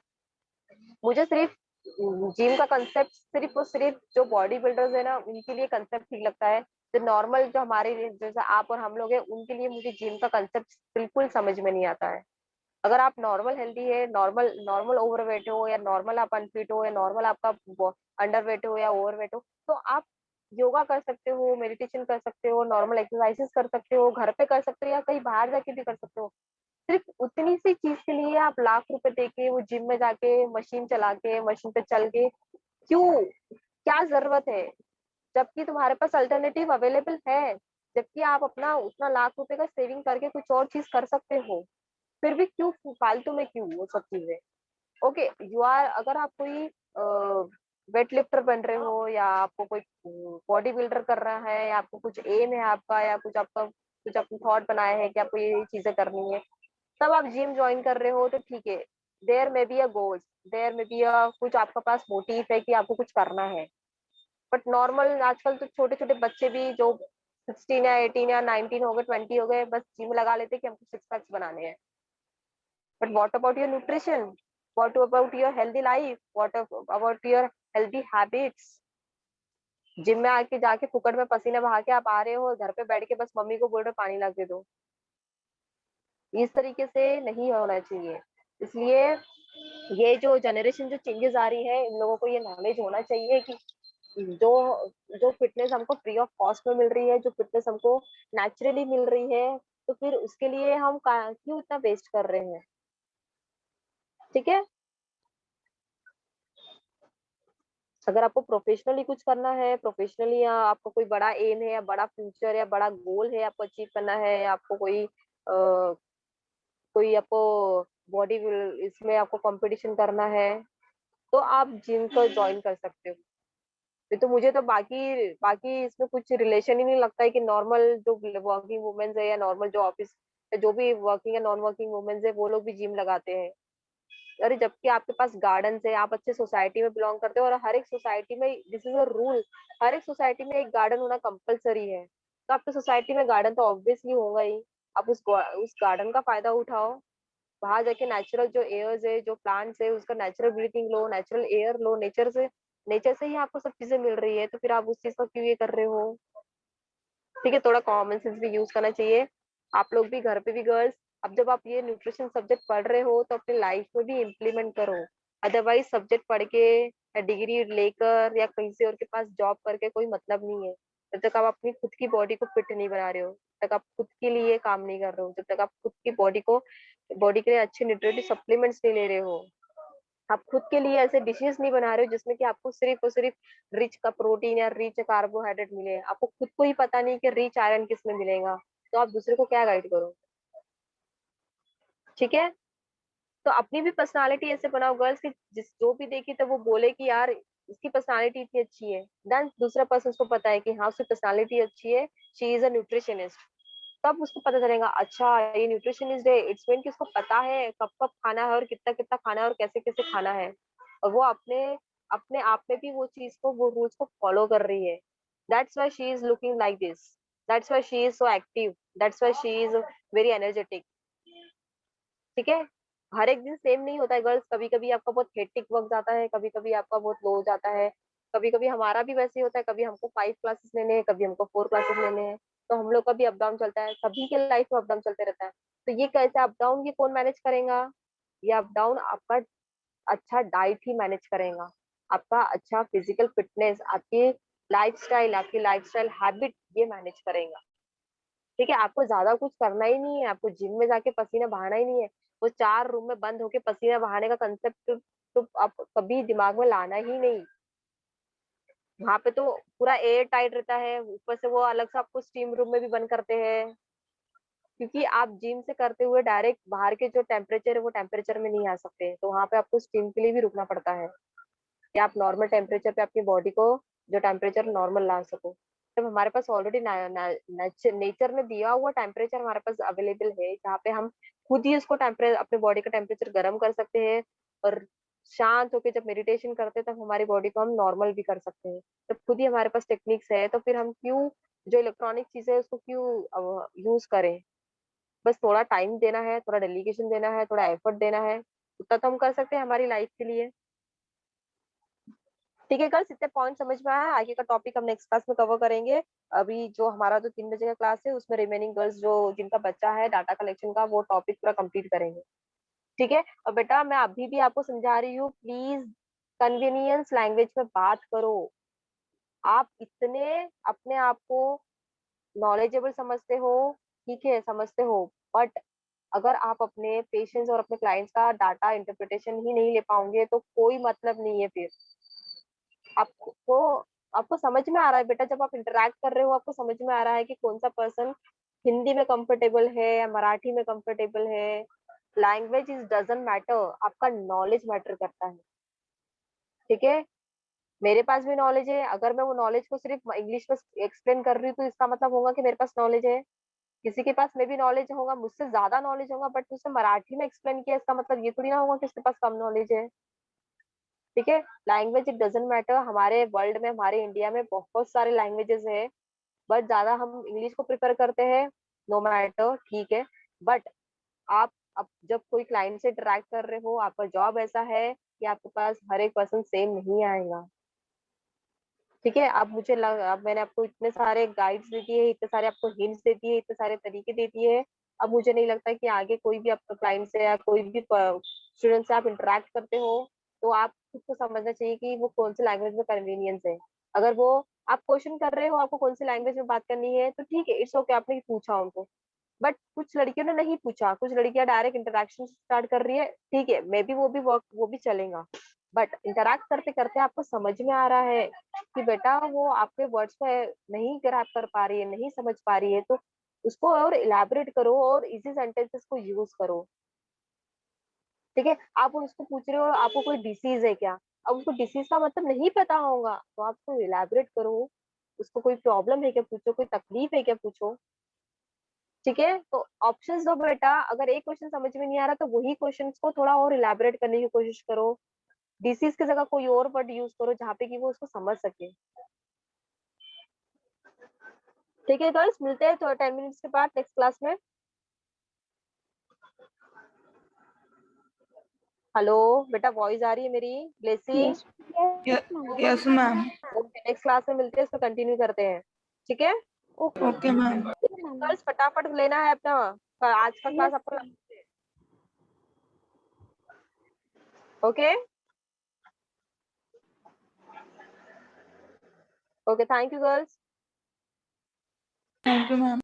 मुझे सिर्फ जिम का कंसेप्ट सिर्फ और सिर्फ जो बॉडी बिल्डर्स है ना उनके लिए कंसेप्ट ठीक लगता है। जो नॉर्मल जो हमारे जैसे आप और हम लोग हैं उनके लिए मुझे जिम का कंसेप्ट बिल्कुल समझ में नहीं आता है। अगर आप नॉर्मल हेल्दी है, नॉर्मल नॉर्मल ओवरवेट हो, या नॉर्मल आप अनफिट हो, या नॉर्मल आपका अंडरवेट हो या ओवरवेट हो, तो आप योगा कर सकते हो, मेडिटेशन कर सकते हो, नॉर्मल एक्सरसाइजेस कर सकते हो, घर पे कर सकते हो, या कहीं बाहर जाके भी कर सकते हो। सिर्फ उतनी सी चीज के लिए आप लाख रुपए देके वो जिम में जाके मशीन चला के, मशीन पे चल के, क्यों? क्या जरूरत है? जबकि तुम्हारे पास अल्टरनेटिव अवेलेबल है, जबकि आप अपना उतना लाख रुपए का सेविंग करके कुछ और चीज कर सकते हो, फिर भी क्यों फालतू में क्यों वो सब चीजें? ओके, यू आर, अगर आप कोई वेट लिफ्टर बन रहे हो, या आपको कोई बॉडी बिल्डर कर रहा है, या आपको कुछ एम है आपका, या कुछ आपका कुछ अपने थॉट बनाए हैं कि आपको ये चीजें करनी है, तब आप जिम ज्वाइन कर रहे हो तो ठीक है। देयर में बी अ गोल्स, देयर में बी अ कुछ आपका पास मोटिव है कि आपको कुछ करना है। बट नॉर्मल आजकल तो छोटे छोटे बच्चे भी जो 16 या 18 या 19 हो गए, 20 हो गए, बस जिम लगा लेते कि हमको सिक्स पैक्स बनाने हैं। But what about your nutrition? What about your healthy life? About your healthy habits? Gym में आके जाके फुकट में पसीना बहा के आप आ रहे हो, घर पे बैठ के बस मम्मी को बोल रहे हो पानी ला के दो। इस तरीके से नहीं होना चाहिए। इसलिए ये जो जनरेशन जो चेंजेस आ रही है, इन लोगों को ये नॉलेज होना चाहिए कि जो जो फिटनेस हमको फ्री ऑफ कॉस्ट में मिल रही है, जो फिटनेस हमको नेचुरली मिल रही है, तो फिर उसके लिए हम क्यों इतना वेस्ट कर रहे हैं? ठीक है। अगर आपको प्रोफेशनली कुछ करना है, प्रोफेशनली, या आपको कोई बड़ा एम है, या बड़ा फ्यूचर या बड़ा गोल है आपको अचीव करना है, या आपको कोई आपको बॉडी इसमें आपको कंपटीशन करना है, तो आप जिम को ज्वाइन कर सकते हो। ये तो मुझे तो बाकी बाकी इसमें कुछ रिलेशन ही नहीं लगता है कि नॉर्मल जो वर्किंग वुमेन्स है, या नॉर्मल जो ऑफिस जो भी वर्किंग या नॉन वर्किंग वुमेन्स है, वो लोग भी जिम लगाते हैं। अरे जबकि आपके पास गार्डन है, आप अच्छे सोसाइटी में बिलोंग करते हो, और हर एक सोसाइटी में दिस इज अ रूल, हर एक सोसाइटी में एक गार्डन होना कंपलसरी है। तो आपकी सोसाइटी में गार्डन तो ऑब्वियसली होगा ही। आप उस गार्डन का फायदा उठाओ, बाहर जाके नेचुरल जो एयर्स है, जो प्लांट्स है, उसका नेचुरल ब्रीथिंग लो, नेचुरल एयर लो, नेचर से ही आपको सब चीजें मिल रही है, तो फिर आप उस चीज का क्यों ये कर रहे हो? ठीक है, थोड़ा कॉमन सेंस भी यूज करना चाहिए। आप लोग भी घर पे भी गर्ल्स, अब जब आप ये न्यूट्रिशन सब्जेक्ट पढ़ रहे हो तो अपनी लाइफ में भी इम्प्लीमेंट करो। अदरवाइज सब्जेक्ट पढ़ के या डिग्री लेकर या कहीं से और के पास जॉब करके कोई मतलब नहीं है, जब तक आप अपनी खुद की बॉडी को फिट नहीं बना रहे हो, जब तक आप खुद के लिए काम नहीं कर रहे हो, जब तक आप खुद की बॉडी के लिए अच्छे न्यूट्रिटिव सप्लीमेंट्स नहीं ले रहे हो, आप खुद के लिए ऐसे डिशेस नहीं बना रहे हो जिसमें कि आपको सिर्फ और सिर्फ रिच का प्रोटीन या रिच कार्बोहाइड्रेट मिले, आपको खुद को ही पता नहीं कि रिच आयरन किस में मिलेगा, तो आप दूसरे को क्या गाइड करो? ठीक है। तो अपनी भी पर्सनालिटी ऐसे बनाओ गर्ल्स की, जिस जो भी देखी तो वो बोले कि यार इसकी पर्सनालिटी इतनी अच्छी है, देन दूसरा पर्सन उसको पता है कि हाँ उसकी पर्सनालिटी अच्छी है, शी इज अ न्यूट्रिशनिस्ट। तब उसको पता चलेगा अच्छा ये न्यूट्रिशनिस्ट है, इट्स मीन कि उसको पता है कब कब खाना है, और कितना कितना खाना है, और कैसे कैसे खाना है, और वो अपने अपने आप में भी वो चीज को, वो रूल्स को फॉलो कर रही है। That's why she is looking like this, that's why she is so active, that's why she is very energetic. ठीक है। हर एक दिन सेम नहीं होता है गर्ल्स, कभी कभी आपका बहुत हेक्टिक वक्त जाता है, कभी कभी आपका बहुत लो हो जाता है, कभी कभी हमारा भी वैसे ही होता है, कभी हमको 5 क्लासेस लेने हैं, कभी हमको 4 क्लासेस लेने हैं, तो हम लोग का भी अप डाउन चलता है, सभी के लाइफ में अप डाउन चलते रहता है। तो ये कैसे अप डाउन, ये कौन मैनेज करेगा? ये अप डाउन आपका अच्छा डाइट ही मैनेज करेगा, आपका अच्छा फिजिकल फिटनेस, आपकी लाइफस्टाइल हैबिट ये मैनेज करेगा। ठीक है, आपको ज्यादा कुछ करना ही नहीं है, आपको जिम में जाके पसीना बहाना ही नहीं है, वो 4 रूम में बंद होके पसीना बहाने का कंसेप्ट तो आप कभी दिमाग में लाना ही नहीं। वहां पे तो पूरा एयर टाइट रहता है, ऊपर से वो अलग से आपको स्टीम रूम में भी बंद करते हैं, क्योंकि आप जिम से करते हुए डायरेक्ट बाहर के जो टेम्परेचर है वो टेम्परेचर में नहीं आ सकते, तो वहां पे आपको स्टीम के लिए भी रुकना पड़ता है कि आप नॉर्मल टेम्परेचर पे अपनी बॉडी को जो टेम्परेचर नॉर्मल ला सको। तब हमारे पास ऑलरेडी नेचर ने दिया हुआ टेम्परेचर हमारे पास अवेलेबल है, जहाँ पे हम खुद ही उसको टेम्परेचर, अपने बॉडी का टेम्परेचर गर्म कर सकते हैं, और शांत होके जब मेडिटेशन करते हैं तब हमारी बॉडी को हम नॉर्मल भी कर सकते हैं। तब खुद ही हमारे पास टेक्निक्स है, तो फिर हम क्यों जो इलेक्ट्रॉनिक चीजें है उसको क्यों यूज करें? बस थोड़ा टाइम देना है, थोड़ा डेडिकेशन देना है, थोड़ा एफर्ट देना है, उतना तो हम कर सकते हैं हमारी लाइफ के लिए। ठीक है गर्ल्स, इतने पॉइंट समझ में आया? आगे का टॉपिक हम नेक्स्ट क्लास में कवर करेंगे। अभी जो हमारा जो 3 बजे का क्लास है उसमें रिमेनिंग गर्ल्स जो जिनका बच्चा है डाटा कलेक्शन का, वो टॉपिक पूरा कंप्लीट करेंगे। ठीक है। और बेटा मैं अभी भी आपको समझा रही हूँ, प्लीज कन्वीनियंस लैंग्वेज में बात करो। आप इतने अपने आप को नॉलेजेबल समझते हो, ठीक है, समझते हो, बट अगर आप अपने पेशेंट्स और अपने क्लाइंट्स का डाटा इंटरप्रिटेशन ही नहीं ले पाओगे तो कोई मतलब नहीं है फिर। आपको आपको समझ में आ रहा है बेटा, जब आप इंटरेक्ट कर रहे हो आपको समझ में आ रहा है कि कौन सा पर्सन हिंदी में कंफर्टेबल है या मराठी में कंफर्टेबल है। लैंग्वेज इज डजंट मैटर, आपका नॉलेज मैटर करता है। ठीक है, मेरे पास भी नॉलेज है, अगर मैं वो नॉलेज को सिर्फ इंग्लिश में एक्सप्लेन कर रही हूँ तो इसका मतलब होगा कि मेरे पास नॉलेज है। किसी के पास में भी नॉलेज होगा, मुझसे ज्यादा नॉलेज होगा, बट उसने मराठी में एक्सप्लेन किया, इसका मतलब ये थोड़ी ना होगा कि उसके पास कम नॉलेज है। ठीक है, लैंग्वेज इट डजेंट मैटर। हमारे वर्ल्ड में, हमारे इंडिया में बहुत सारे लैंग्वेजेस है, बट ज्यादा हम इंग्लिश को प्रेफर करते हैं। नो मैटर, ठीक है, बट आप अब जब कोई क्लाइंट से इंटरेक्ट कर रहे हो, आपका जॉब ऐसा है कि आपके पास हर एक पर्सन सेम नहीं आएगा। ठीक है, अब मैंने आपको इतने सारे गाइड्स दे दिए, इतने सारे आपको हिंट्स दे दिए, इतने सारे तरीके दे दिए हैं। अब मुझे नहीं लगता कि आगे कोई भी आपका क्लाइंट से या कोई भी स्टूडेंट से आप इंटरेक्ट करते हो तो आप खुद को समझना चाहिए कि वो कौन सी लैंग्वेज में कन्वीनियंस है। अगर वो आप क्वेश्चन कर रहे हो आपको कौन सी लैंग्वेज में बात करनी है तो ठीक है, इट्स ओके, आपने पूछा उनको। बट कुछ लड़कियों ने नहीं पूछा, कुछ लड़कियां डायरेक्ट इंटरेक्शन स्टार्ट कर रही है, ठीक है, मे बी वो भी चलेगा। बट इंटरेक्ट करते करते आपको समझ में आ रहा है कि बेटा वो आपके वर्ड्स पे नहीं ग्रैब कर पा रही है, नहीं समझ पा रही है, तो उसको और इलैबोरेट करो और इजी सेंटेंसेस को यूज करो। ठीक है, आप उसको पूछ रहे हो आपको कोई डिसीज है क्या, अब उसको डिसीज का मतलब नहीं पता होगा तो आप उसको इलैबोरेट करो। उसको कोई प्रॉब्लम है क्या पूछो, कोई तकलीफ है क्या पूछो। ठीक है, तो ऑप्शंस दो बेटा, अगर एक क्वेश्चन समझ में नहीं आ रहा तो वही क्वेश्चन को थोड़ा और इलैबोरेट करने की कोशिश करो। डिसीज की जगह कोई और वर्ड यूज करो जहाँ पे कि वो उसको समझ सके। ठीक है गर्ल्स, मिलते हैं तो 10 मिनट्स के बाद नेक्स्ट क्लास में। हेलो बेटा, वॉइस आ रही है मेरी Blessy? Yes yes ma'am. Yes ma'am. Next class में मिलते हैं, इसको कंटिन्यू करते हैं। ठीक है okay okay ma'am. Ma'am. Girls, फटाफट लेना है अपना, आज का क्लास यस आपको। Okay okay, thank you girls. Thank you ma'am.